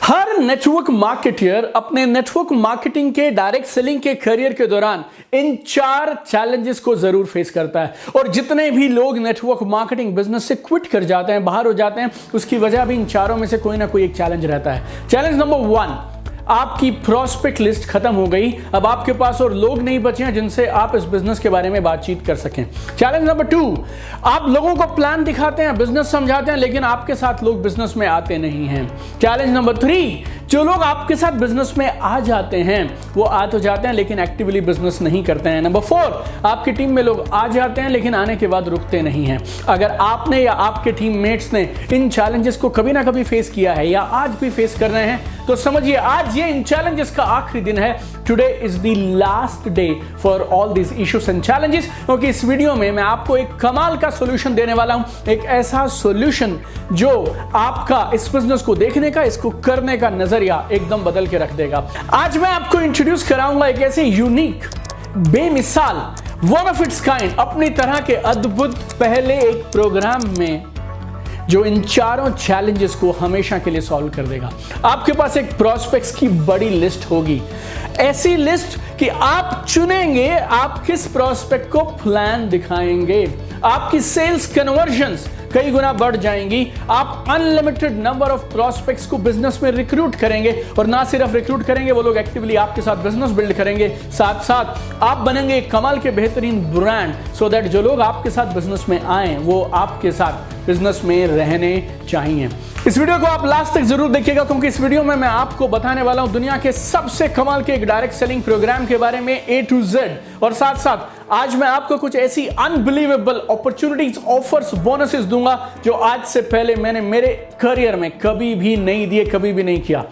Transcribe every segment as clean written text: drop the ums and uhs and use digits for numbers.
हर network marketer अपने network marketing के direct selling के करियर के दौरान इन 4 चैलेंजेस को जरूर फेस करता है। और जितने भी लोग नेटवर्क मार्केटिंग बिजनेस से क्विट कर जाते हैं, बाहर हो जाते हैं, उसकी वजह भी इन चारों में से कोई ना कोई एक चैलेंज रहता है। चैलेंज नंबर 1, आपकी प्रॉस्पेक्ट लिस्ट खत्म हो गई। अब आपके पास और लोग नहीं बचे हैं जिनसे आप इस बिजनेस के बारे में बातचीत कर सकें। चैलेंज नंबर 2, आप लोगों को प्लान दिखाते हैं, बिजनेस समझाते हैं, लेकिन आपके साथ लोग बिजनेस में आते नहीं हैं। चैलेंज नंबर 3, जो लोग आपके साथ बिजनेस में आ जाते हैं वो आ तो जाते हैं लेकिन एक्टिवली बिजनेस नहीं करते हैं। नंबर 4, आपकी टीम में लोग आ जाते हैं लेकिन आने के बाद रुकते नहीं हैं। अगर आपने या आपके टीममेट्स ने इन चैलेंजेस को कभी ना कभी फेस किया है या आज भी फेस कर रहे हैं तो समझिए आज ये इन चैलेंजेस का आखिरी दिन है। Today is the last day for all this issues and challenges. क्योंकि इस वीडियो में मैं आपको एक कमाल का सॉल्यूशन देने वाला हूं, एक ऐसा सॉल्यूशन जो आपका इस बिजनेस को देखने का, इसको करने का नजरिया एकदम बदल के रख देगा। आज मैं आपको इंट्रोड्यूस कराऊंगा एक ऐसे यूनिक, बेमिसाल, वन ऑफ इट्स काइंड, अपनी तरह के अद्भुत पहले एक प्रोग्राम में जो इन चारों चैलेंजेस को हमेशा के लिए सॉल्व कर देगा। आपके पास एक प्रॉस्पेक्ट्स की बड़ी लिस्ट होगी, ऐसी लिस्ट कि आप चुनेंगे आप किस प्रॉस्पेक्ट को प्लान दिखाएंगे। आपकी सेल्स कन्वर्जन्स कई गुना बढ़ जाएंगी। आप अनलिमिटेड नंबर ऑफ प्रॉस्पेक्ट्स को बिजनेस में रिक्रूट करेंगे और ना सिर्फ रिक्रूट करेंगे, वो लोग एक्टिवली आपके साथ बिजनेस बिल्ड करेंगे। साथ साथ आप बनेंगे एक कमाल के बेहतरीन ब्रांड, सो दैट जो लोग आपके साथ बिजनेस में आए वो आपके साथ बिजनेस में रहने चाहिए। इस वीडियो को आप लास्ट तक जरूर देखिएगा क्योंकि इस वीडियो में मैं आपको बताने वाला हूं दुनिया के सबसे कमाल के एक डायरेक्ट सेलिंग प्रोग्राम के बारे में A to Z। और साथ साथ आज मैं आपको कुछ ऐसी अनबिलीवेबल अपॉर्चुनिटीज, ऑफर्स, बोनसेस दूंगा जो आज से पहले मैंने मेरे करियर में कभी भी नहीं दिए, कभी भी नहीं किया।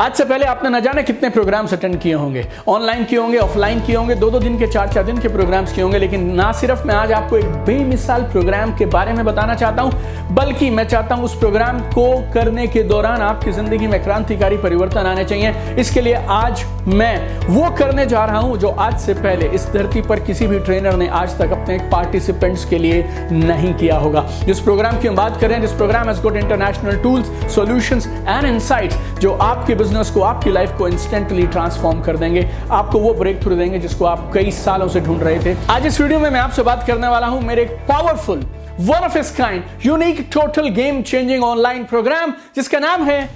आज से पहले आपने न जाने कितने प्रोग्राम्स अटेंड किए होंगे, ऑनलाइन किए होंगे, ऑफलाइन किए होंगे, 2-2 दिन के, 4-4 दिन के प्रोग्राम्स किए होंगे, लेकिन ना सिर्फ मैं आज आपको एक बेमिसाल प्रोग्राम के बारे में बताना चाहता हूं, बल्कि मैं चाहता हूं उस प्रोग्राम को करने के दौरान आपकी जिंदगी में क्रांतिकारी परिवर्तन आने चाहिए। इसके लिए आज मैं वो करने जा रहा हूं जो आज से पहले इस धरती पर किसी भी ट्रेनर ने आज तक अपने पार्टिसिपेंट्स के लिए नहीं किया होगा। जिस प्रोग्राम की हम बात कर रहे हैं, this program has got international tools, solutions and insights जो आपके बिजनेस को, आपकी लाइफ को इंस्टेंटली ट्रांसफॉर्म कर देंगे, आपको वो ब्रेक थ्रू देंगे जिसको आप कई सालों से ढूंढ रहे थे। आज इस वीडियो में मैं आपसे बात करने वाला हूं मेरे एक powerful, one of its kind, unique, total game changing online program जिसका नाम है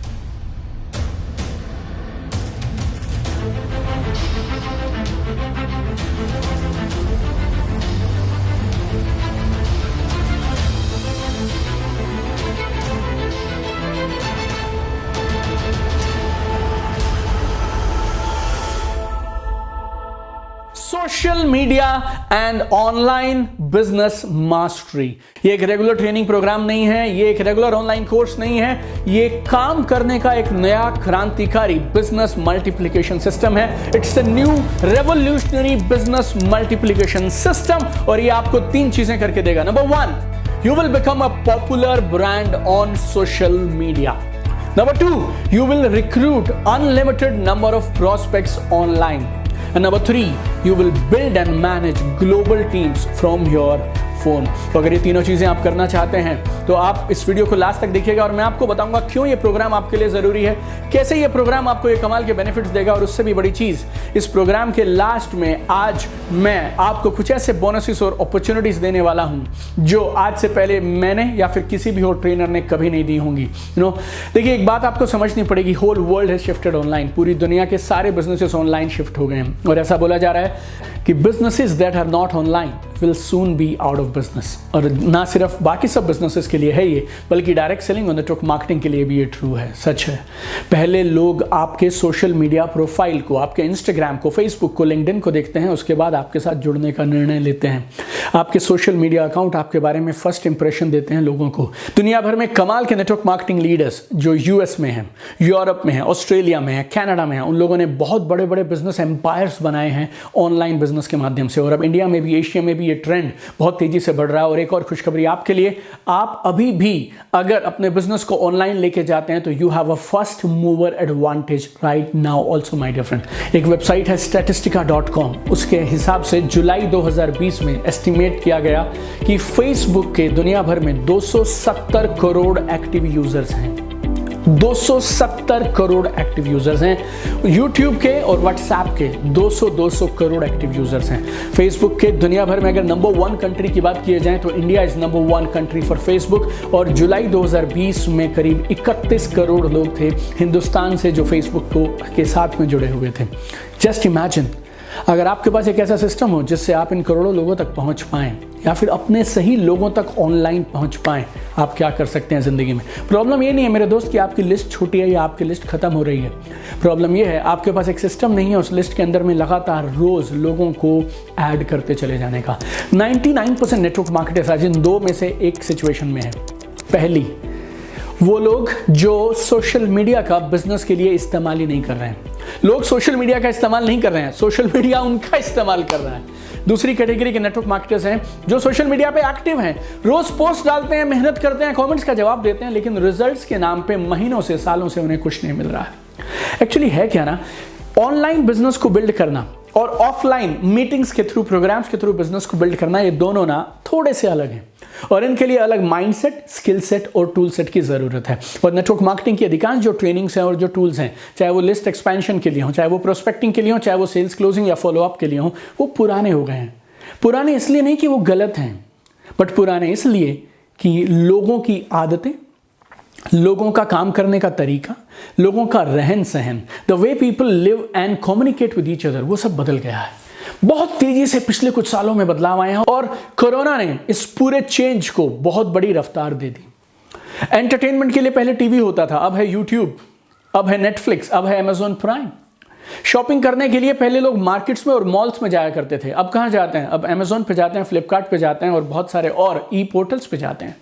social media and online business mastery. ये एक रेगुलर ट्रेनिंग प्रोग्राम नहीं है, ये एक रेगुलर ऑनलाइन कोर्स नहीं है, ये काम करने का एक नया क्रांतिकारी बिजनेस मल्टीप्लिकेशन सिस्टम है। It's a new revolutionary business multiplication system और ये आपको 3 चीजें करके देगा। Number 1, you will become a popular brand on social media. Number 2, you will recruit unlimited number of prospects online. And number 3, you will build and manage global teams from your phone. तो अगर ये तीनों चीजें आप करना चाहते हैं तो आप इस वीडियो को लास्ट तक देखिएगा और मैं आपको बताऊंगा क्यों ये प्रोग्राम आपके लिए जरूरी है, कैसे ये प्रोग्राम आपको ये कमाल के बेनिफिट्स देगा, और उससे भी बड़ी चीज, इस प्रोग्राम के लास्ट में आज मैं आपको कुछ ऐसे बोनसेस और अपॉर्चुनिटीज देने वाला हूं जो आज से पहले मैंने या फिर किसी भी और ट्रेनर ने कभी नहीं दी होंगी। देखिए, एक बात आपको समझनी पड़ेगी, whole world has shifted online. पूरी दुनिया के सारे बिजनेसेस ऑनलाइन शिफ्ट हो गए हैं और ऐसा बोला जा रहा है कि businesses that are not online will soon be out of business. और ना सिर्फ बाकी सब बिजनेसेस के लिए है ये, बल्कि डायरेक्ट सेलिंग और नेटवर्क मार्केटिंग के लिए भी ये ट्रू है, सच है। पहले लोग आपके सोशल मीडिया प्रोफाइल को, आपके इंस्टाग्राम को, फेसबुक को, लिंक्डइन को देखते हैं, उसके बाद आपके साथ जुड़ने का निर्णय लेते हैं। आपके सोशल मीडिया अकाउंट आपके बारे में फर्स्ट इंप्रेशन देते हैं लोगों को। दुनिया भर में कमाल के नेटवर्क मार्केटिंग लीडर्स जो यूएस में हैं, यूरोप में हैं, ऑस्ट्रेलिया में हैं, कनाडा में हैं, उन लोगों ने बहुत बड़े बड़े बिजनेस एम्पायर्स बनाए हैं ऑनलाइन बिजनेस के माध्यम से। और अब इंडिया में भी, एशिया में भी ये ट्रेंड बहुत तेजी से बढ़ रहा है। और एक और खुशखबरी आपके लिए, आप अभी भी अगर अपने बिजनेस को ऑनलाइन लेके जाते हैं तो you have a first mover advantage right now also my dear friend. एक वेबसाइट है statistica.com, उसके हिसाब से जुलाई 2020 में एस्टिमेट किया गया कि फेसबुक के दुनिया भर में 270 करोड़ एक्टिव यूजर्स हैं। 270 करोड़ एक्टिव यूजर्स हैं। YouTube के और WhatsApp के 200 करोड़ एक्टिव यूजर्स हैं। Facebook के दुनिया भर में अगर नंबर 1 कंट्री की बात की जाए तो India is number 1 country for Facebook। और जुलाई 2020 में करीब 31 करोड़ लोग थे हिंदुस्तान से जो Facebook के साथ में जुड़े हुए थे। जस्ट इमेजिन, अगर आपके पास एक ऐसा सिस्टम हो जिससे आप इन करोड़ों लोगों तक पहुंच पाएं या फिर अपने सही लोगों तक ऑनलाइन पहुंच पाएं, आप क्या कर सकते हैं ज़िंदगी में। प्रॉब्लम ये नहीं है मेरे दोस्त कि आपकी लिस्ट छोटी है या आपकी लिस्ट खत्म हो रही है। प्रॉब्लम ये है आपके पास एक सिस्टम नहीं है उस लिस्ट के अंदर में लगातार रोज लोगों को ऐड करते चले जाने का। 99% नेटवर्क मार्केटर्स आज इन दो में से एक सिचुएशन में है। पहली, वो लोग जो सोशल मीडिया का बिजनेस के लिए इस्तेमाल ही नहीं कर रहे हैं। लोग सोशल मीडिया का इस्तेमाल नहीं कर रहे हैं, सोशल मीडिया उनका इस्तेमाल कर रहा है। दूसरी कैटेगरी के नेटवर्क मार्केटर्स हैं जो सोशल मीडिया पे एक्टिव हैं, रोज पोस्ट डालते हैं, मेहनत करते हैं, कमेंट्स का जवाब देते हैं, लेकिन रिजल्ट्स के नाम पे महीनों से सालों से उन्हें कुछ नहीं मिल रहा है। एक्चुअली है क्या ना, ऑनलाइन बिजनेस को बिल्ड करना और ऑफलाइन मीटिंग्स के थ्रू, प्रोग्राम्स के थ्रू बिजनेस को बिल्ड करना, ये दोनों ना थोड़े से अलग हैं और इनके लिए अलग माइंडसेट, स्किल सेट और टूल सेट की जरूरत है। और नेटवर्क मार्केटिंग की अधिकांश जो ट्रेनिंग्स हैं और जो टूल्स हैं, चाहे वो लिस्ट एक्सपेंशन के लिए हो, चाहे वो प्रोस्पेक्टिंग के लिए हो, चाहे वो सेल्स क्लोजिंग या फॉलोअप के लिए हो, वो पुराने हो गए हैं। पुराने इसलिए नहीं कि वो गलत हैं, बट पुराने इसलिए कि लोगों की आदतें, लोगों का काम करने का तरीका, लोगों का रहन सहन, the way people live and communicate with each other, वो सब बदल गया है। बहुत तेजी से पिछले कुछ सालों में बदलाव आए हैं और कोरोना ने इस पूरे चेंज को बहुत बड़ी रफ्तार दे दी। एंटरटेनमेंट के लिए पहले टीवी होता था, अब है यूट्यूब, अब है नेटफ्लिक्स, अब है अमेजॉन प्राइम। शॉपिंग करने के लिए पहले लोग मार्केट्स में और मॉल्स में जाया करते थे, अब कहां जाते हैं? अब अमेजॉन पे जाते हैं, फ्लिपकार्ट पे जाते हैं और बहुत सारे और ई पोर्टल्स पे जाते हैं।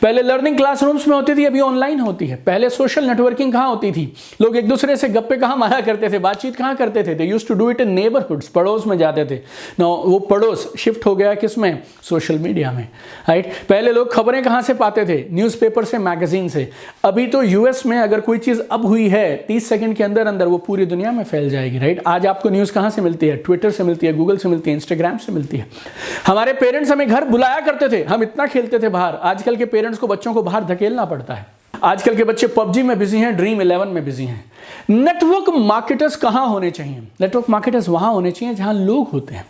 पहले लर्निंग क्लासरूम्स में होती थी, अभी ऑनलाइन होती है। पहले सोशल नेटवर्किंग कहां होती थी? लोग एक दूसरे से गप्पे कहां मारा करते थे, बातचीत कहां करते थे? They used to do it in neighbourhoods, पड़ोस में जाते थे। नो, वो पड़ोस शिफ्ट हो गया किस में? सोशल मीडिया में, राइट। पहले लोग खबरें कहां से पाते थे? न्यूज़पेपर से, मैगजीन से। अभी तो यूएस में अगर कोई चीज अब हुई है 30 सेकंड के अंदर अंदर वो पूरी दुनिया में फैल जाएगी, राइट। आज आपको न्यूज कहां से मिलती है? ट्विटर से मिलती है, गूगल से मिलती है, इंस्टाग्राम से मिलती है। हमारे पेरेंट्स हमें घर बुलाया करते थे, हम इतना खेलते थे बाहर। आजकल के पेरेंट्स को बच्चों को बाहर धकेलना पड़ता है। आजकल के बच्चे पबजी में बिजी हैं, ड्रीम 11 में बिजी हैं। नेटवर्क मार्केटर्स कहां होने चाहिए? नेटवर्क मार्केटर्स वहां होने चाहिए जहां लोग होते हैं।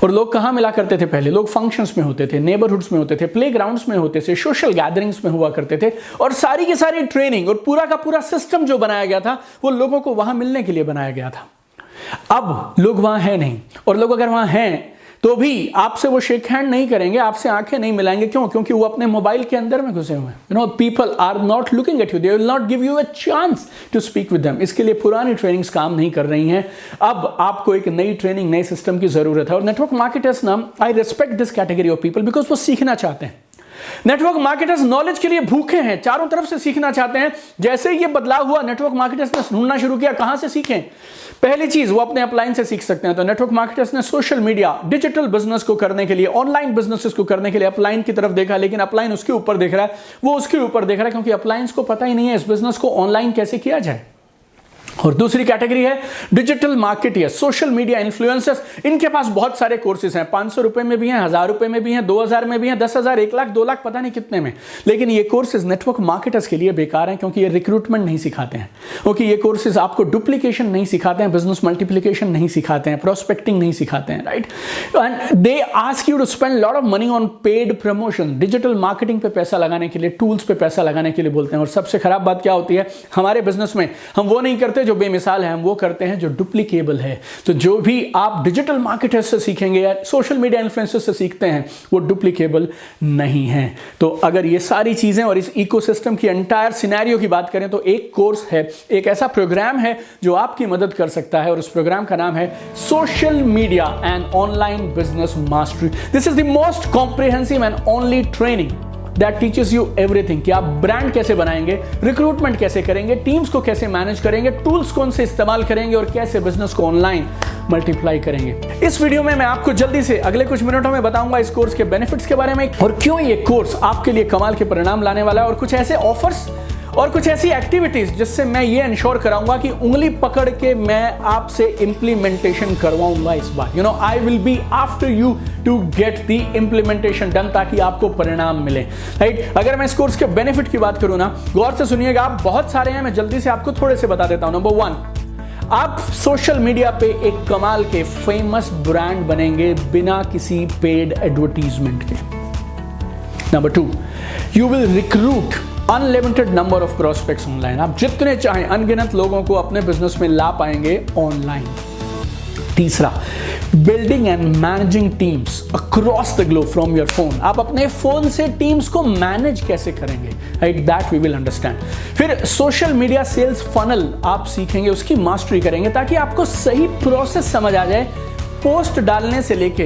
और लोग कहां मिला करते थे पहले? लोग फंक्शंस में होते थे, नेबरहुड्स में होते थे, प्लेग्राउंड्स में होते थे, सोशल गैदरिंग्स में हुआ करते थे। और सारी की सारी ट्रेनिंग और पूरा का पूरा सिस्टम जो बनाया गया था वो लोगों को वहां मिलने के लिए बनाया गया था। अब लोग वहां हैं नहीं, और लोग अगर वहां हैं तो भी आपसे वो शेक हैंड नहीं करेंगे, आपसे आंखें नहीं मिलाएंगे। क्यों? क्योंकि वो अपने मोबाइल के अंदर में घुसे हुए हैं। You know, people are not looking at you, they will not give you a chance to speak with them. इसके लिए पुरानी ट्रेनिंग्स काम नहीं कर रही हैं। अब आपको एक नई ट्रेनिंग, नए सिस्टम की जरूरत है। और नेटवर्क मार्केटर्स ना, I respect this category of people because वो सीखना चाहते हैं। नेटवर्क मार्केटर्स नॉलेज के लिए भूखे हैं, चारों तरफ से सीखना चाहते हैं। जैसे ही ये बदलाव हुआ, नेटवर्क मार्केटर्स ने ढूंढना शुरू किया कहां से सीखें। पहली चीज, वो अपने अपलाइन से सीख सकते हैं। तो नेटवर्क मार्केटर्स ने सोशल मीडिया, डिजिटल बिजनेस को करने के लिए, ऑनलाइन बिजनेसेस को करने के लिए अपलाइन की तरफ देखा, लेकिन अपलाइन उसके ऊपर देख रहा है, वो उसके ऊपर देख रहा है, क्योंकि अपलाइंस को पता ही नहीं है इस बिजनेस को ऑनलाइन कैसे किया जाए। और दूसरी कैटेगरी है digital marketeer, social media influencers. इनके पास बहुत सारे कोर्सेज हैं, 500 रुपए में भी हैं, 1000 रुपए में भी हैं, 2000 में भी हैं, 10,000, 1 लाख, 2 लाख, पता नहीं कितने में। लेकिन ये कोर्सेज नेटवर्क मार्केटर्स के लिए बेकार हैं, क्योंकि ये रिक्रूटमेंट नहीं सिखाते हैं। क्योंकि ये कोर्सेज आपको डुप्लीकेशन नहीं सिखाते हैं, बिजनेस मल्टीप्लीकेशन नहीं सिखाते हैं, प्रोस्पेक्टिंग नहीं सिखाते हैं, right. And they ask you to spend lot of money on paid promotion. Digital marketing पे पैसा लगाने के लिए, टूल्स पे पैसा लगाने के लिए बोलते हैं। और सबसे खराब बात क्या होती है हमारे बिजनेस में? हम वो नहीं करते जो बेमिसाल है, हम वो करते हैं जो डुप्लीकेबल है। तो जो भी आप डिजिटल मार्केटर्स से सीखेंगे या सोशल मीडिया इन्फ्लुएंसर्स से सीखते हैं, वो डुप्लीकेबल नहीं है। तो अगर ये सारी चीजें और इस इकोसिस्टम की एंटायर सिनेरियो की बात करें तो एक कोर्स है, एक ऐसा प्रोग्राम है जो आपकी मदद कर सकता है। और उस प्रोग्राम का नाम है social media and online business mastery. This is the most comprehensive and only training that teaches you everything कि आप ब्रांड कैसे बनाएंगे, रिक्रूटमेंट कैसे करेंगे, टीम्स को कैसे मैनेज करेंगे, टूल्स कौन से इस्तेमाल करेंगे और कैसे बिजनेस को ऑनलाइन मल्टीप्लाई करेंगे। इस वीडियो में मैं आपको जल्दी से अगले कुछ मिनटों में बताऊंगा इस कोर्स के बेनिफिट्स के बारे में और क्यों ये कोर्स आपके लिए कमाल के परिणाम लाने वाला है, और कुछ ऐसे ऑफर्स और कुछ ऐसी एक्टिविटीज जिससे मैं ये इंश्योर कराऊंगा कि उंगली पकड़ के मैं आपसे इंप्लीमेंटेशन करवाऊंगा इस बार। I will be after you to get the implementation done, ताकि आपको परिणाम मिले, राइट। अगर मैं इस कोर्स के बेनिफिट की बात करूं ना, गौर से सुनिएगा, आप बहुत सारे हैं, मैं जल्दी से आपको थोड़े से बता देता हूं। नंबर 1, आप सोशल मीडिया पे एक कमाल के फेमस ब्रांड बनेंगे बिना किसी पेड एडवर्टीजमेंट के। Number 2, you will recruit unlimited number of prospects online. आप जितने चाहें अनगिनत लोगों को अपने बिजनेस में ला पाएंगे ऑनलाइन। तीसरा, building and managing teams across the globe from your phone. आप अपने फोन से टीम्स को मैनेज कैसे करेंगे, right, that we will understand. फिर सोशल मीडिया सेल्स फनल आप सीखेंगे, उसकी मास्टरी करेंगे ताकि आपको सही प्रोसेस समझ आ जाए, पोस्ट डालने से लेके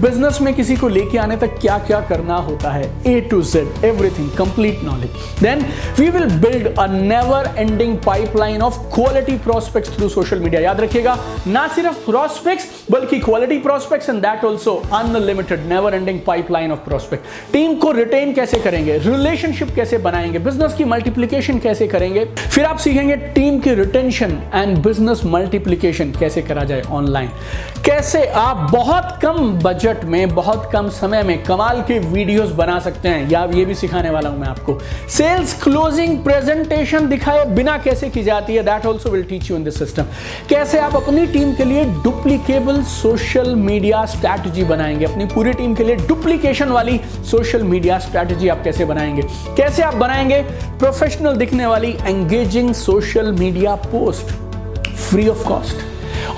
बिजनेस में किसी को लेके आने तक क्या क्या करना होता है, A to Z, everything, complete knowledge. Then we will build a never-ending pipeline of quality prospects through social media. याद रखिएगा, ना सिर्फ prospects बल्कि quality prospects and that also unlimited, never-ending pipeline of prospects. Team को retain कैसे करेंगे, relationship कैसे बनाएंगे, बिजनेस की मल्टीप्लिकेशन कैसे करेंगे, फिर आप सीखेंगे टीम की रिटेंशन एंड बिजनेस मल्टीप्लिकेशन कैसे करा जाए ऑनलाइन, कैसे आप बहुत कम बजट में बहुत कम समय में कमाल के वीडियोस बना सकते हैं, या ये भी सिखाने वाला हूं मैं आपको। सेल्स क्लोजिंग प्रेजेंटेशन दिखाए बिना कैसे की जाती है, that also will teach you in this system. कैसे आप अपनी टीम के लिए डुप्लीकेबल सोशल मीडिया स्ट्रैटेजी बनाएंगे, अपनी पूरी टीम के लिए डुप्लीकेशन वाली सोशल मीडिया स्ट्रैटेजी आप कैसे बनाएंगे, कैसे आप बनाएंगे प्रोफेशनल दिखने वाली engaging social media post free of cost.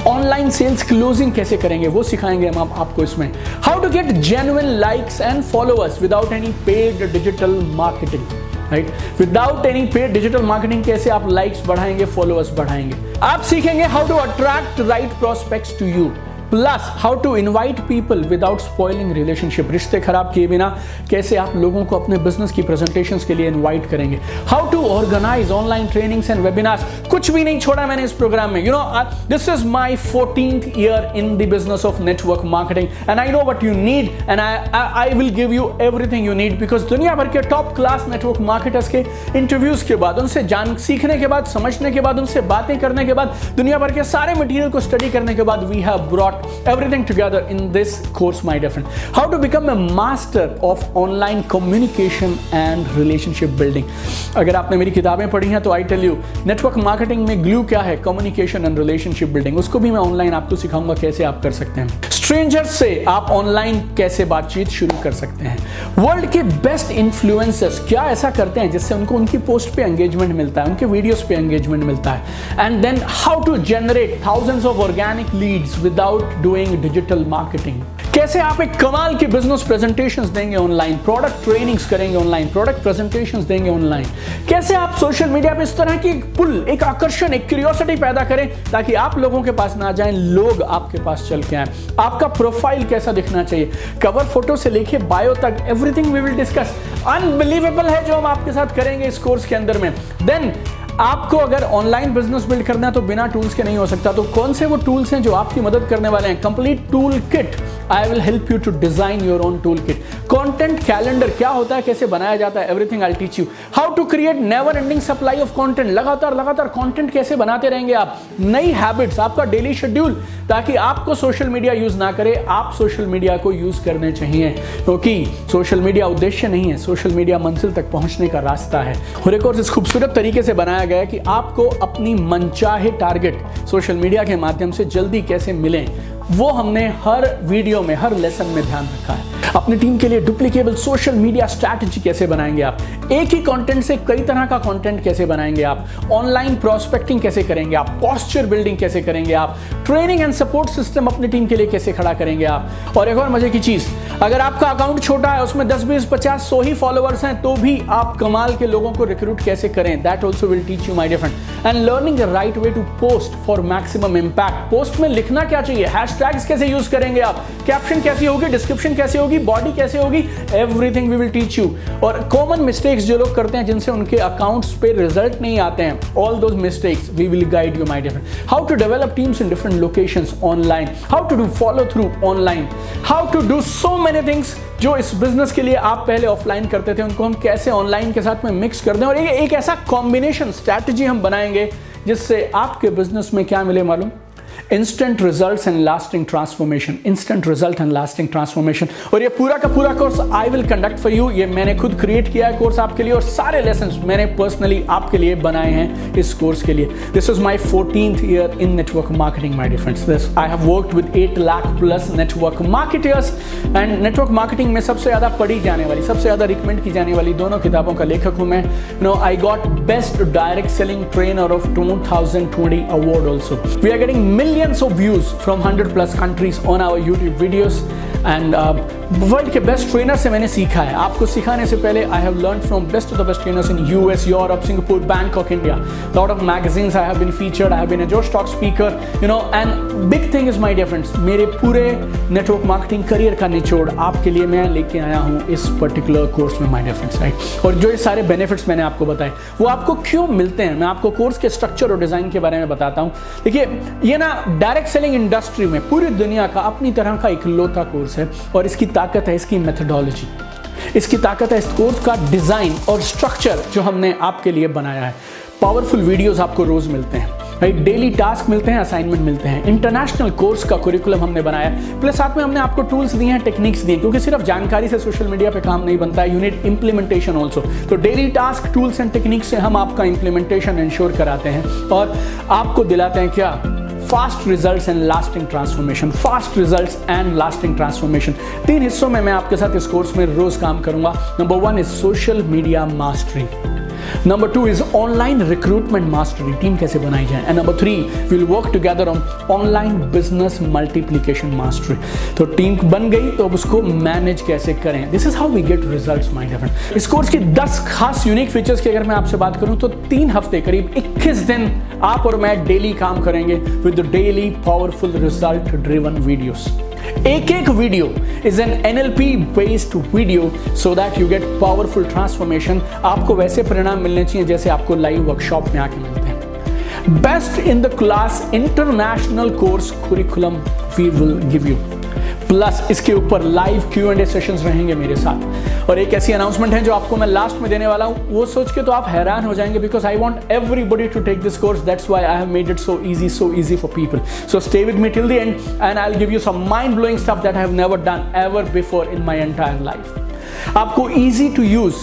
Online sales closing कैसे करेंगे वो सिखाएंगे हम आपको इसमें। How to get genuine likes and followers without any paid digital marketing, right, without any paid digital marketing कैसे आप लाइक्स बढ़ाएंगे, फॉलोअर्स बढ़ाएंगे। आप सीखेंगे how to attract right prospects to you, plus how to invite people without spoiling relationship. रिश्ते खराब किए बिना कैसे आप लोगों को अपने बिजनेस की प्रेजेंटेशंस के लिए इनवाइट करेंगे। How to organize online trainings and webinars. कुछ भी नहीं छोड़ा मैंने इस प्रोग्राम में। This is my 14th year in the business of network marketing and I know what you need and I will give you everything you need, because दुनिया भर के टॉप क्लास नेटवर्क मार्केटर्स के interviews के बाद, उनसे सीखने के बाद, समझने के बाद, उनसे बातें करने के बाद, दुनिया भर के सारे मटेरियल को स्टडी करने के बाद, we have brought everything together in this course, my dear friend. How to become a master of online communication and relationship building. अगर आपने मेरी किताबें पढ़ी हैं तो I tell you, network marketing में ग्लू क्या है, कम्युनिकेशन एंड रिलेशनशिप बिल्डिंग, उसको भी मैं ऑनलाइन आपको सिखाऊंगा कैसे आप कर सकते हैं। स्ट्रेंजर्स से आप ऑनलाइन कैसे बातचीत शुरू कर सकते हैं। वर्ल्ड के बेस्ट इन्फ्लुएंसर्स क्या ऐसा करते हैं जिससे उनको उनकी पोस्ट पे एंगेजमेंट मिलता है, उनके वीडियोस पे एंगेजमेंट मिलता है। And then how to generate thousands of organic leads without doing digital marketing. कैसे आप एक कमाल की बिजनेस प्रेजेंटेशंस देंगे ऑनलाइन, प्रोडक्ट ट्रेनिंग्स करेंगे ऑनलाइन, प्रोडक्ट प्रेजेंटेशंस देंगे ऑनलाइन। कैसे आप सोशल मीडिया पे इस तरह की पुल, एक आकर्षण, एक क्यूरियोसिटी पैदा करें ताकि आप लोगों के पास ना जाएं, लोग आपके पास चल के आए। आपका प्रोफाइल कैसा दिखना चाहिए, कवर फोटो से लेके बायो तक, everything we will discuss. Unbelievable है जो हम आपके साथ करेंगे इस कोर्स के अंदर में। देन आपको अगर ऑनलाइन बिजनेस बिल्ड करना है तो बिना टूल्स के नहीं हो सकता। तो कौन से वो टूल्स हैं जो आपकी मदद करने वाले हैं? Complete tool kit, I will help you to design your own tool kit. Content calendar क्या होता है, कैसे बनाया जाता है, everything I will teach you. How to create never ending supply of content, लगातार कंटेंट कैसे बनाते रहेंगे आप। नई हैबिट्स, आपका डेली शेड्यूल, ताकि आपको सोशल मीडिया यूज ना करे, आप सोशल मीडिया को यूज करने चाहिए, क्योंकि सोशल मीडिया उद्देश्य नहीं है, सोशल मीडिया मंजिल तक पहुंचने का रास्ता है। और एक और इस खूबसूरत तरीके से बनाया गया है कि आपको अपनी मनचाहे टारगेट सोशल मीडिया के माध्यम से जल्दी कैसे मिलें, वो हमने हर वीडियो में, हर लेसन में ध्यान रखा है। अपनी टीम के लिए डुप्लीकेबल सोशल मीडिया स्ट्रैटेजी कैसे बनाएंगे आप, एक ही कंटेंट से कई तरह का कंटेंट कैसे बनाएंगे आप, ऑनलाइन प्रोस्पेक्टिंग कैसे करेंगे आप, पोस्चर बिल्डिंग कैसे करेंगे आप, ट्रेनिंग एंड सपोर्ट सिस्टम अपनी टीम के लिए कैसे खड़ा करेंगे आप। और एक और मजे की चीज, अगर आपका अकाउंट छोटा है, उसमें 10, 20, 50, 100 ही फॉलोअर्स हैं, तो भी आप कमाल के लोगों को रिक्रूट कैसे करें, that also will teach you my dear friend. And learning the right way to post for maximum impact. Post में लिखना क्या चाहिए, हैशटैग्स कैसे यूज करेंगे आप, कैप्शन कैसी होगी, डिस्क्रिप्शन कैसी होगी, बॉडी कैसे होगी, everything we will teach you. और कॉमन मिस्टेक्स जो लोग करते हैं जिनसे उनके अकाउंट्स पे रिजल्ट नहीं आते हैं, all those mistakes we will guide you my dear friend. How to develop teams in different locations online, how to do follow through online, how to do so many things जो इस business के लिए आप पहले offline करते थे उनको हम कैसे ऑनलाइन के साथ में मिक्स कर दें और एक ऐसा कॉम्बिनेशन स्ट्रैटेजी हम बनाएंगे जिससे आपके बिजनेस में क्या मिले मालूम, instant results and lasting transformation, instant result and lasting transformation. और ये पूरा का पूरा course I will conduct for you. ये मैंने खुद क्रिएट किया है कोर्स आपके लिए और सारे लेसन्स मैंने पर्सनली आपके लिए बनाए हैं इस कोर्स के लिए। This is my 14th year in network marketing my dear friends. This I have worked with 8 lakh plus network marketers and network marketing में सबसे ज्यादा पढ़ी जाने वाली, सबसे ज्यादा रिकमेंड की जाने वाली दोनों किताबों का लेखक हूं मैं। I got best direct selling trainer of 2020 award also. We are getting millions of views from 100 plus countries on our YouTube videos and world के बेस्ट ट्रेनर से मैंने सीखा है। आपको सिखाने से पहले I have learn from best of the best trainers in US, Europe, Singapore, Bangkok, India. Lot of magazines I have been featured, I have been a Josh talk speaker, and big thing is my dear friends, मेरे पूरे network marketing career का निचोड़ आपके लिए मैं लेके आया हूँ इस पर्टिकुलर कोर्स में माय डियर फ्रेंड्स, राइट। और जो ये सारे बेनिफिट्स मैंने आपको बताए वो आपको क्यों मिलते हैं, मैं आपको कोर्स के स्ट्रक्चर और डिजाइन के बारे में बताता हूँ। देखिए, ये ना डायरेक्ट सेलिंग इंडस्ट्री में पूरी दुनिया का अपनी तरह का इकलौता कोर्स है और इसकी ताकत है इसकी मेथोडोलॉजी, इसकी ताकत है इस कोर्स का डिजाइन और स्ट्रक्चर जो हमने आपके लिए बनाया है। पावरफुल वीडियोस आपको रोज मिलते हैं, राइट, डेली टास्क मिलते हैं, असाइनमेंट मिलते हैं, इंटरनेशनल कोर्स का करिकुलम हमने बनाया, प्लस साथ में हमने आपको टूल्स दिए हैं, टेक्निक्स दिए, क्योंकि सिर्फ जानकारी से सोशल मीडिया पे काम नहीं बनता है, यू नीड इंप्लीमेंटेशन ऑल्सो। तो daily task, tools and techniques से हम आपका इंप्लीमेंटेशन इंश्योर कराते हैं और आपको दिलाते हैं क्या, fast results and lasting transformation. Fast results and lasting transformation 3 हिस्सों में मैं आपके साथ इस कोर्स में रोज काम करूंगा। Number 1 is social media mastery, number 2 is online recruitment mastery, team कैसे बनाई जाए, and number 3 will work together on online business multiplication mastery. तो टीम बन गई तो अब उसको मैनेज कैसे करें, this is how we get results my dear friend. इस कोर्स की 10 खास यूनिक फीचर्स की अगर मैं आपसे बात करूं तो 3 हफ्ते करीब 21 दिन आप और मैं डेली काम करेंगे with daily powerful result driven videos. एक video is an NLP based video so that you get powerful transformation. आपको वैसे परिणाम मिलने चाहिए जैसे आपको लाइव वर्कशॉप में आके मिलते हैं। Best in the class international course curriculum we will give you, plus इसके ऊपर लाइव Q&A सेशंस रहेंगे मेरे साथ। और एक ऐसी अनाउंसमेंट है जो आपको मैं लास्ट में देने वाला हूं, वो सोच के तो आप हैरान हो जाएंगे, because I want everybody to take this course, that's why I have made it so easy for people. So stay with me till the end and I will give you some mind blowing stuff that I have never done ever before in my entire life. आपको easy to use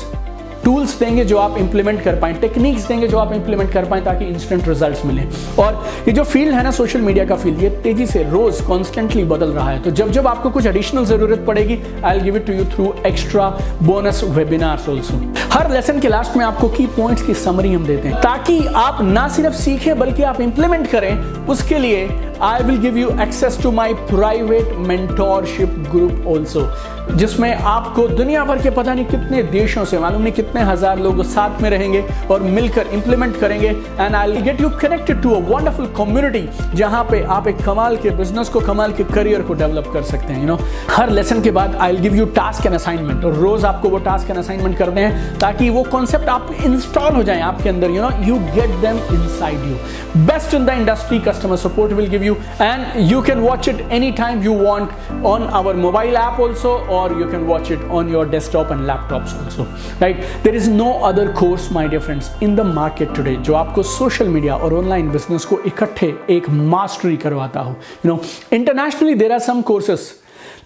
tools देंगे जो आप implement कर पाएं, techniques देंगे जो आप implement कर पाएं ताकि इंस्टेंट रिजल्ट्स मिलें। और ये जो फील्ड है ना सोशल मीडिया का फील्ड, ये तेजी से रोज कॉन्स्टेंटली बदल रहा है। तो जब जब आपको कुछ एडिशनल जरूरत पड़ेगी, I will give it to you through extra bonus webinars also. हर लेसन के लास्ट में आपको की पॉइंट्स की समरी हम देते हैं ताकि आप ना सिर्फ सीखें बल्कि आप इंप्लीमेंट करें। उसके लिए I will give you access to my private mentorship group also, जिसमें आपको दुनिया भर के पता नहीं कितने देशों से, मालूम नहीं कितने हजार लोग साथ में रहेंगे और मिलकर इंप्लीमेंट करेंगे। And I will get you connected to a wonderful community जहां पे आप एक कमाल के बिजनेस को, कमाल के करियर को डेवलप कर सकते हैं। हर लेसन के बाद आई will give you task and assignment, और रोज आपको वो टास्क एंड असाइनमेंट करने हैं ताकि वो कॉन्सेप्ट आप इंस्टॉल हो जाए आपके अंदर, you get them inside you. Best in the industry customer support will give you, and you can watch it anytime you want on our mobile app also, or you can watch it on your desktop and laptops also, right? There is no other course my dear friends in the market today जो आपको social media और online business को इकट्ठे एक mastery करवाता हो। Internationally there are some courses,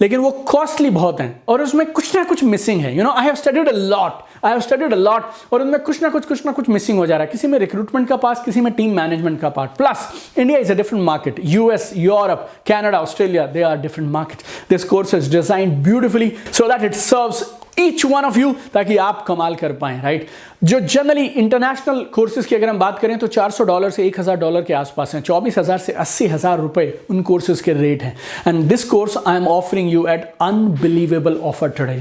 लेकिन वो कॉस्टली बहुत हैं और उसमें कुछ ना कुछ मिसिंग है। I have studied a lot और उनमें कुछ ना कुछ मिसिंग हो जा रहा है। किसी में रिक्रूटमेंट का पार्ट, किसी में टीम मैनेजमेंट का part. Plus India is a different market, US, Europe, Canada, Australia, they are different market. This course is designed beautifully so that it serves each one of you, ताकि आप कमाल कर पाएं, right? जो generally international courses की अगर हम बात करें तो $400 से $1000 के आसपास हैं। 24,000 से 80,000 रुपए उन कोर्सेज के रेट हैं। And this course I am offering you at unbelievable offer today.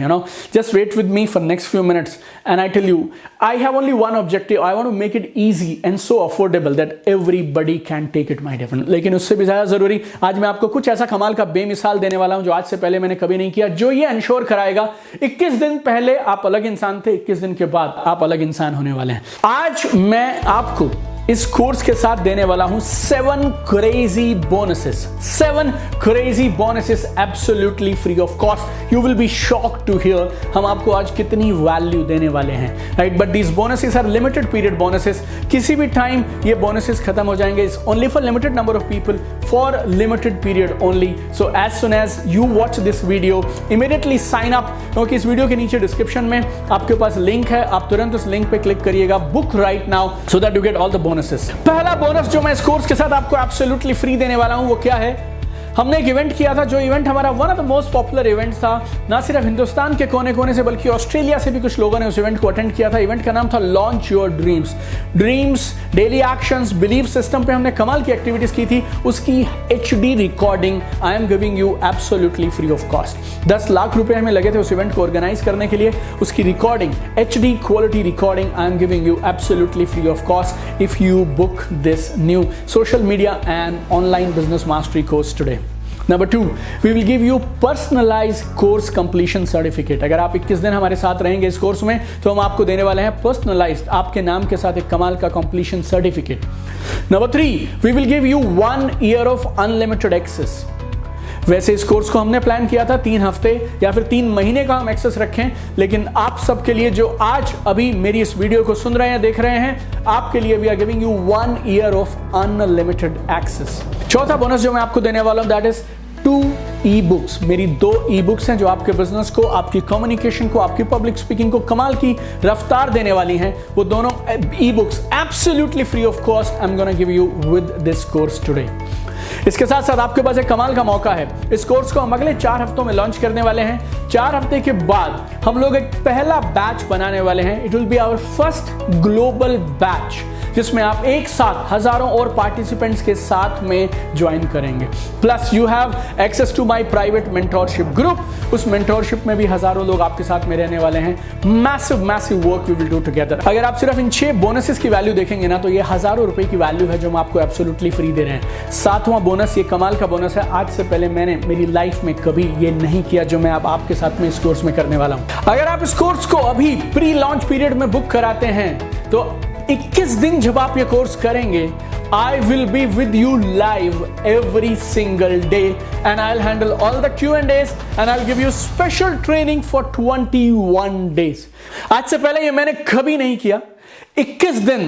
Just wait with me for next few minutes and I tell you I have only one objective, I want to make it easy and so affordable that everybody can take it my dear friend. लेकिन उससे भी ज्यादा जरूरी, आज मैं आपको कुछ ऐसा कमाल का बेमिसाल देने वाला हूं जो आज से पहले मैंने कभी नहीं किया, जो ये इंश्योर कराएगा 21 दिन पहले आप अलग इंसान थे, 21 दिन के बाद आप अलग इंसान होने वाले हैं। आज मैं आपको इस कोर्स के साथ देने वाला हूं 7 crazy bonuses, 7 crazy bonuses absolutely free of cost. You will be shocked to hear हम आपको आज कितनी वैल्यू देने वाले हैं, right. But these bonuses are limited period bonuses, किसी भी टाइम ये बोनसेस खत्म हो जाएंगे। It's only for limited number of people for limited period only. So as soon as you watch this video immediately sign up, क्योंकि इस video के नीचे डिस्क्रिप्शन में आपके पास लिंक है, आप तुरंत उस लिंक पे क्लिक करिएगा, book right now so that you get all the bonuses. पहला बोनस जो मैं इस कोर्स के साथ आपको एब्सोल्युटली फ्री देने वाला हूं वो क्या है, हमने एक इवेंट किया था, जो इवेंट हमारा one of the most popular events था, ना सिर्फ हिंदुस्तान के कोने कोने से बल्कि ऑस्ट्रेलिया से भी कुछ लोगों ने उस इवेंट को अटेंड किया था। इवेंट का नाम था launch your dreams. Dreams, daily actions, belief system पे हमने कमाल की एक्टिविटीज की थी। उसकी HD recording I am giving you absolutely free of cost. 10 lakh रुपए हमें लगे थे उस इवेंट को ऑर्गेनाइज करने के लिए। उसकी recording, HD quality recording I am giving you absolutely free of cost if you book this new social media and online business mastery course today. Number 2, we will give you personalized course completion certificate। अगर आप 21 दिन हमारे साथ रहेंगे इस course में तो हम आपको देने वाले हैं पर्सनलाइज्ड आपके नाम के साथ एक कमाल का completion certificate। Number 3, we will give you 1 year of unlimited access। वैसे इस कोर्स को हमने प्लान किया था 3 हफ्ते या फिर 3 महीने का हम एक्सेस रखें, लेकिन आप सबके लिए जो आज अभी मेरी इस वीडियो को सुन रहे हैं, देख रहे हैं, आपके लिए we are giving you 1 year of unlimited access. चौथा बोनस जो मैं आपको देने वाला हूं दैट इज 2 ई-बुक्स। मेरी 2 ई-बुक्स हैं जो आपके बिजनेस को, आपकी कम्युनिकेशन को, आपकी पब्लिक स्पीकिंग को कमाल की रफ्तार देने वाली हैं। वो दोनों e-books absolutely free of cost I am gonna give you with this course today. इसके साथ साथ आपके पास एक कमाल का मौका है। इस कोर्स को हम अगले 4 हफ्तों में लॉन्च करने वाले हैं। 4 हफ्ते के बाद हम लोग एक पहला बैच बनाने वाले हैं। It will be our first global batch, जिसमें आप एक साथ हजारों और पार्टिसिपेंट्स के साथ में ज्वाइन करेंगे। Plus you have access to my private mentorship group. उस मेंटोरशिप में भी हजारों लोग आपके साथ में रहने वाले हैं। Massive work we will do together. अगर आप सिर्फ इन 6 बोनसेस की वैल्यू देखेंगे ना, तो ये हजारों रुपए की वैल्यू है जो हम आपको एब्सोल्युटली फ्री दे रहे हैं। 7वां बोनस, ये कमाल का बोनस है। आज से पहले मैंने मेरी लाइफ में कभी ये नहीं किया जो मैं अब आपके साथ में इस कोर्स में करने वाला हूं। अगर आप इस कोर्स को अभी प्री लॉन्च पीरियड में बुक कराते हैं तो 21 दिन जब आप ये कोर्स करेंगे, I will be with you live every single day and I'll handle all the Q&As and I'll give you special training for 21 days। आज से पहले ये मैंने कभी नहीं किया। 21 दिन,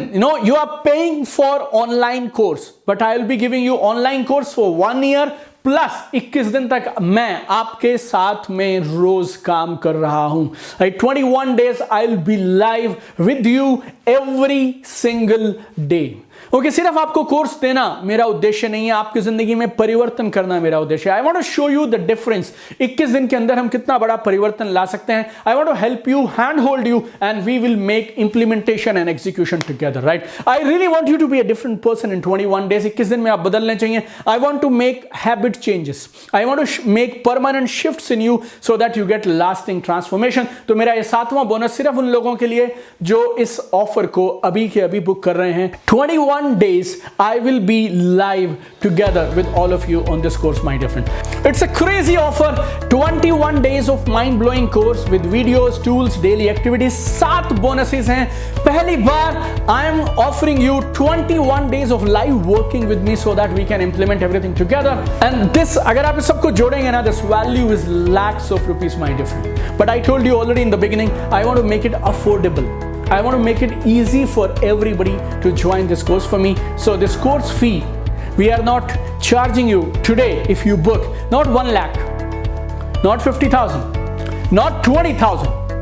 you are paying for online course, but I will be giving you online course for 1 year plus 21 दिन तक मैं आपके साथ में रोज काम कर रहा हूं। 21 days I will be live with you every single day। Okay, सिर्फ आपको कोर्स देना मेरा उद्देश्य नहीं है, आपकी जिंदगी में परिवर्तन करना मेरा उद्देश्य है। I want to show you the difference. 21 दिन के अंदर हम कितना बड़ा परिवर्तन ला सकते हैं। I want to help you, hand hold you and we will make implementation and execution together, right. I really want you to be a different person in 21 days. 21 दिन में आप बदलने चाहिए। I want to make habit changes. I want to make permanent shifts in you so that you get lasting transformation. तो मेरा ये 7वां bonus सिर्फ उन लोगों के लिए जो इस ऑफर को अभी के अभी बुक कर रहे हैं। 21 days I will be live together with all of you on this course, my dear friend. It's a crazy offer. 21 days of mind-blowing course with videos, tools, daily activities. 7 bonuses हैं। पहली बार I am offering you 21 days of live working with me so that we can implement everything together. And this, अगर आप इस सबको जोड़ेंगे ना, this value is lakhs of rupees, my dear friend. But I told you already in the beginning, I want to make it affordable. I want to make it easy for everybody to join this course for me. So this course fee, we are not charging you today if you book, not 1 lakh, not 50,000, not 20,000,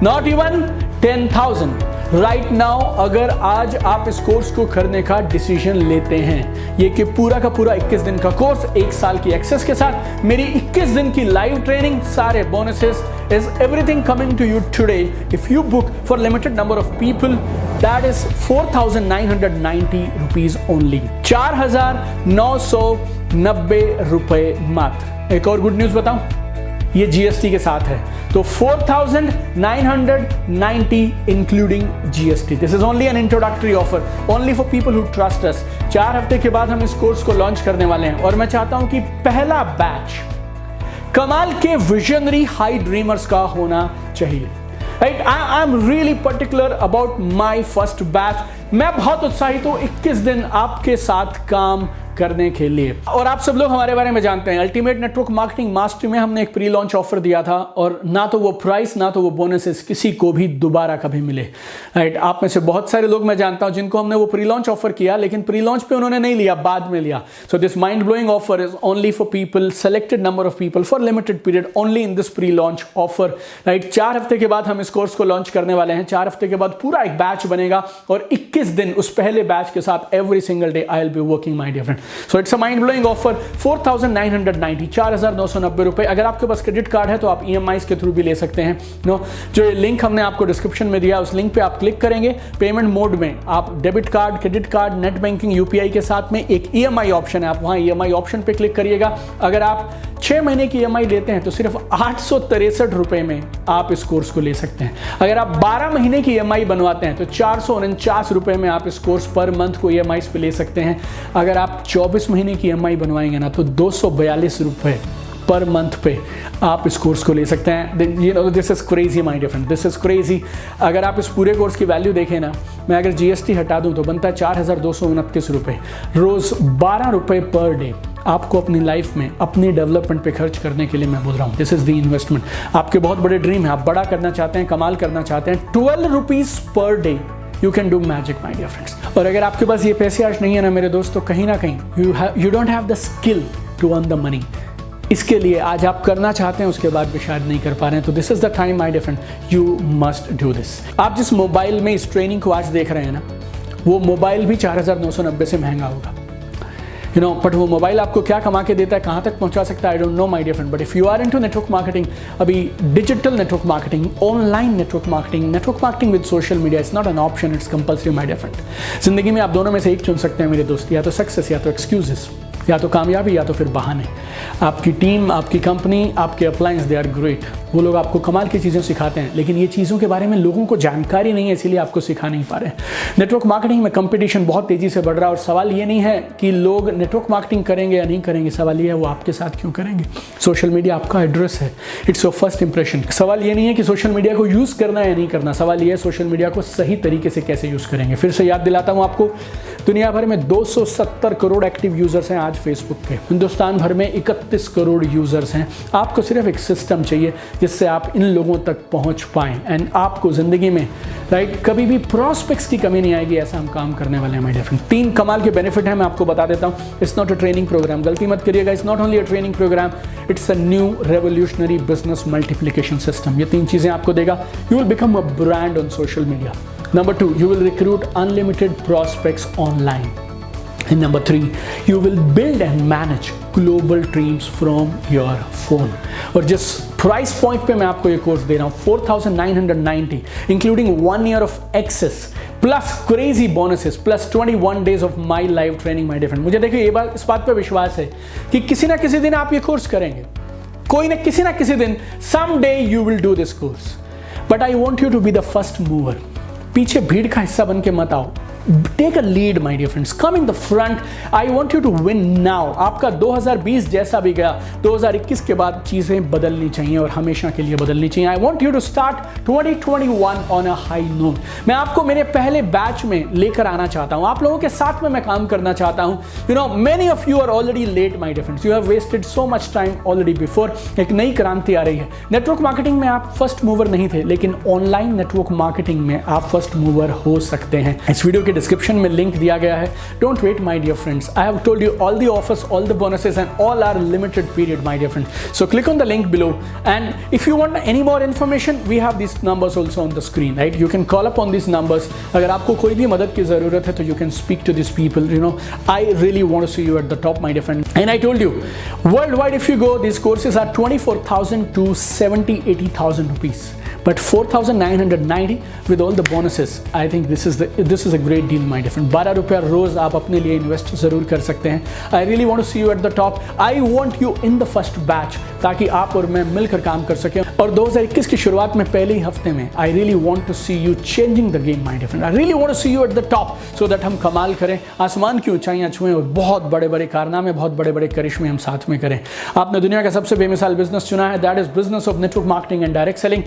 not even 10,000. Right now अगर आज आप इस course को करने का decision लेते हैं, ये कि पूरा का पूरा 21 दिन का कोर्स 1 साल की एक्सेस के साथ, मेरी 21 दिन की लाइव ट्रेनिंग, सारे bonuses, is everything coming to you today if you book for limited number of people, that is 4,990 rupees only। 4,990 रुपए मात्र। एक और गुड न्यूज बताऊं, ये जीएसटी के साथ है, तो 4,990 including GST. This is only an introductory offer, only for people who trust us. 4 हफ्ते के बाद हम इस कोर्स को लॉन्च करने वाले हैं और मैं चाहता हूं कि पहला बैच कमाल के विजनरी हाई ड्रीमर्स का होना चाहिए। Right? I am really particular about my first batch मैं बहुत उत्साहित हूं 21 दिन आपके साथ काम करने के लिए। और आप सब लोग हमारे बारे में जानते हैं, अल्टीमेट नेटवर्क मार्केटिंग मास्टरी में हमने एक प्री लॉन्च ऑफर दिया था और ना तो वो प्राइस ना तो वो बोनसेस किसी को भी दोबारा कभी मिले। राइट, आप में से बहुत सारे लोग मैं जानता हूं जिनको हमने वो प्री लॉन्च ऑफर किया, लेकिन प्री लॉन्च पे उन्होंने नहीं लिया, बाद में लिया। So this mind blowing offer is only for people, selected number of people for limited period, only in this pre launch offer. Right, 4 हफ्ते के बाद हम इस कोर्स को लॉन्च करने वाले हैं। 4 हफ्ते के बाद पूरा एक बैच बनेगा और 21 दिन उस पहले बैच के साथ every single day I will be working my dear friend. So it's a mind blowing offer 4990, 4990 रुपए। अगर आपके पास क्रेडिट कार्ड है तो आप EMIs के थ्रू भी ले सकते हैं। नो, जो लिंक हमने आपको डिस्क्रिप्शन में दिया उस लिंक पे आप क्लिक करेंगे। पेमेंट मोड में आप debit card, credit card, net banking, UPI के साथ में एक EMI ऑप्शन है, आप वहां EMI ऑप्शन पे क्लिक करिएगा। अगर आप 6 महीने की EMI लेते हैं तो सिर्फ 863 रुपए में आप इस कोर्स को ले सकते हैं। अगर आप 12 महीने की EMI बनवाते हैं तो 449 रुपए में आप इस कोर्स पर मंथ को EMIs पे ले सकते हैं। अगर आप 24 महीने की EMI बनवाएंगे ना तो 242 रुपए पर मंथ पे आप इस कोर्स को ले सकते हैं। You know, this is crazy my dear friend, this is crazy. अगर आप इस पूरे कोर्स की वैल्यू देखें ना, मैं अगर GST हटा दूं तो बनता है 4229 रुपए रोज, 12 रुपए पर डे आपको अपनी लाइफ में अपनी डेवलपमेंट पे खर्च करने के लिए मैं बोल रहा हूँ। This is the investment. आपके बहुत बड़े ड्रीम है, आप बड़ा करना चाहते हैं, कमाल करना चाहते हैं, 12 rupees per day you can do magic my dear friends. और अगर आपके पास ये पैसे आज नहीं है ना मेरे दोस्त, तो कहीं ना कहीं you don't have the skill to earn the money. इसके लिए आज आप करना चाहते हैं, उसके बाद भी शायद नहीं कर पा रहे हैं, तो this is the time my dear friend, you must do this. आप जिस मोबाइल में इस ट्रेनिंग को आज देख रहे हैं ना, वो मोबाइल भी 4990 से महंगा होगा। यू नो, बट वो मोबाइल आपको क्या कमा के देता है, कहाँ तक पहुंचा सकता है, I don't know my dear friend. But if you are into network marketing, अभी digital network marketing, online network marketing with social media is not an option, it's compulsory my dear friend. जिंदगी में आप दोनों में से एक चुन सकते हैं मेरे दोस्त, या तो सक्सेस या तो एक्सक्यूजेस, या तो कामयाबी या तो फिर बहाने। आपकी टीम, आपकी कंपनी, आपके अप्लायंस, दे आर ग्रेट। वो लोग आपको कमाल की चीज़ें सिखाते हैं, लेकिन ये चीज़ों के बारे में लोगों को जानकारी नहीं है, इसीलिए आपको सिखा नहीं पा रहे हैं। नेटवर्क मार्केटिंग में कंपटीशन बहुत तेज़ी से बढ़ रहा है और सवाल ये नहीं है कि लोग नेटवर्क मार्केटिंग करेंगे या नहीं करेंगे, सवाल ये है वो आपके साथ क्यों करेंगे। सोशल मीडिया आपका एड्रेस है, इट्स योर फर्स्ट इंप्रेशन। सवाल ये नहीं है कि सोशल मीडिया को यूज़ करना है या नहीं करना, सवाल ये है सोशल मीडिया को सही तरीके से कैसे यूज़ करेंगे। फिर से याद दिलाता हूँ आपको, दुनिया भर में 270 करोड़ एक्टिव यूजर्स हैं आज फेसबुक पे, हिंदुस्तान भर में 31 करोड़ यूजर्स हैं। आपको सिर्फ एक सिस्टम चाहिए जिससे आप इन लोगों तक पहुंच पाएं, एंड आपको जिंदगी में राइट कभी भी प्रॉस्पेक्ट्स की कमी नहीं आएगी। ऐसा हम काम करने वाले हैं माय डियर फ्रेंड। 3 कमाल के बेनिफिट हैं, मैं आपको बता देता हूं। It's not a training program, गलती मत करिएगा, it's not only a training program, it's a new revolutionary business multiplication system. ये 3 चीजें आपको देगा। You will become a brand on social media. Number 2, you will recruit unlimited prospects online. And number 3, you will build and manage global teams from your phone. और जिस price point पे मैं आपको ये कोर्स दे रहा हूँ 4990, including 1 year of access plus crazy bonuses plus 21 days of my live training my dear friend। मुझे देखिए इस बात पे विश्वास है कि किसी ना किसी दिन आप ये कोर्स करेंगे, कोई ना किसी दिन someday you will do this course, but I want you to be the first mover। पीछे भीड़ का हिस्सा बन के मत आओ, take a lead my dear friends, come in the front. I want you to win now. आपका 2020 जैसा भी गया, 2021 के बाद चीजें बदलनी चाहिए और हमेशा के लिए बदलनी चाहिए। I want you to start 2021 on a high note. मैं आपको मेरे पहले बैच में लेकर आना चाहता हूं, आप लोगों के साथ में मैं काम करना चाहता हूं। You know, many of you are already late my dear friends, you have wasted so much time already before. एक नई क्रांति आ रही है। नेटवर्क मार्केटिंग में आप फर्स्ट मूवर नहीं थे, लेकिन ऑनलाइन नेटवर्क मार्केटिंग में आप फर्स्ट मूवर हो सकते हैं। इस वीडियो के डिस्क्रिप्शन में लिंक दिया गया है। Don't wait my dear friends, I have told you all the offers, all the bonuses and all are limited period my dear friends. So click on the link below and if you want any more information we have this numbers also on the screen, right? You can call up on this numbers. अगर आपको कोई भी मदद की जरूरत है तो you can speak to this people. You know, I really want to see you at the top my dear friend, and I told you worldwide if you go these courses are 24,000 to 70,000-80,000 rupees, but 4,990 with all the bonuses. I think this is a great deal my dear friend। 12 रुपया रोज आप अपने लिए invest जरूर कर सकते हैं। I really want to see you at the top. I want you in the first batch, ताकि आप और मैं मिलकर काम कर सकें। और 2021 की शुरुआत में पहले ही हफ्ते में I really want to see you changing the game my dear friend। I really want to see you at the top so that हम कमाल करें, आसमान की ऊंचाइयां छुएं और बहुत बड़े बड़े कारनामे, बहुत बड़े बड़े करिश्मे हम साथ में करें। आपने दुनिया का सबसे बेमिसाल बिजनेस चुना है, that is business of network marketing and direct selling.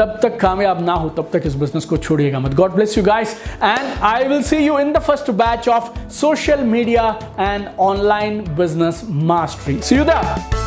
जब तक कामयाब ना हो तब तक इस बिजनेस को छोड़िएगा मत। God bless you guys and I will see you in the first batch of social media and online business mastery. See you there.